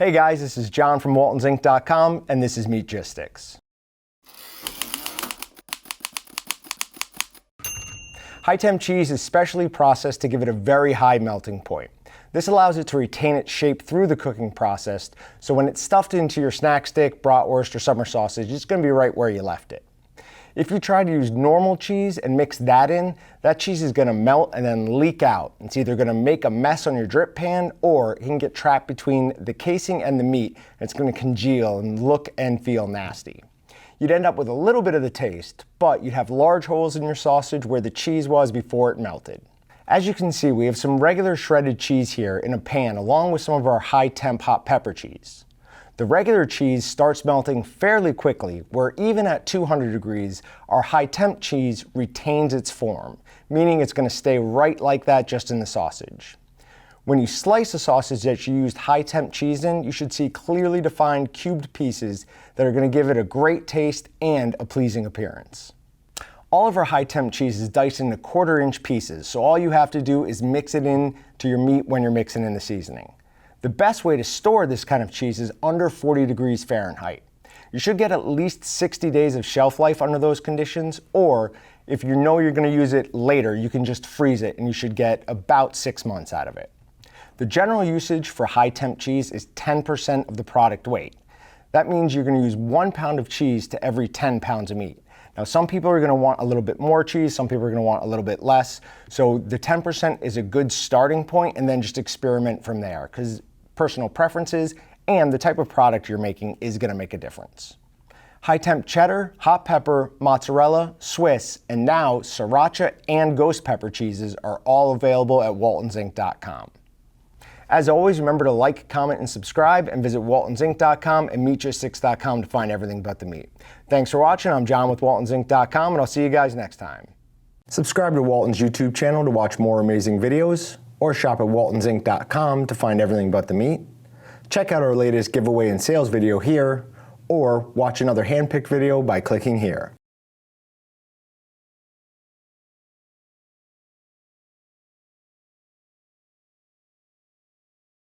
Hey guys, this is John from WaltonsInc.com, and this is Meatgistics. Hi-Temp cheese is specially processed to give it a very high melting point. This allows it to retain its shape through the cooking process, so when it's stuffed into your snack stick, bratwurst, or summer sausage, it's going to be right where you left it. If you try to use normal cheese and mix that in, that cheese is going to melt and then leak out. It's either going to make a mess on your drip pan, or it can get trapped between the casing and the meat, and it's going to congeal and look and feel nasty. You'd end up with a little bit of the taste, but you'd have large holes in your sausage where the cheese was before it melted. As you can see, we have some regular shredded cheese here in a pan along with some of our Hi-Temp Hot Pepper Cheese. The regular cheese starts melting fairly quickly, where even at 200 degrees, our high-temp cheese retains its form, meaning it's going to stay right like that just in the sausage. When you slice a sausage that you used high-temp cheese in, you should see clearly defined cubed pieces that are going to give it a great taste and a pleasing appearance. All of our high-temp cheese is diced into 1/4-inch pieces, so all you have to do is mix it in to your meat when you're mixing in the seasoning. The best way to store this kind of cheese is under 40 degrees Fahrenheit. You should get at least 60 days of shelf life under those conditions, or if you know you're going to use it later, you can just freeze it and you should get about 6 months out of it. The general usage for high-temp cheese is 10% of the product weight. That means you're going to use 1 pound of cheese to every 10 pounds of meat. Now, some people are going to want a little bit more cheese, some people are going to want a little bit less, so the 10% is a good starting point, and then just experiment from there, because personal preferences and the type of product you're making is going to make a difference. High-temp cheddar, hot pepper, mozzarella, Swiss, and now sriracha and ghost pepper cheeses are all available at WaltonsInc.com. As always, remember to like, comment, and subscribe, and visit WaltonsInc.com and Meatgistics.com to find everything but the meat. Thanks for watching. I'm John with WaltonsInc.com, and I'll see you guys next time. Subscribe to Walton's YouTube channel to watch more amazing videos, or shop at WaltonsInc.com to find everything but the meat. Check out our latest giveaway and sales video here, or watch another handpicked video by clicking here.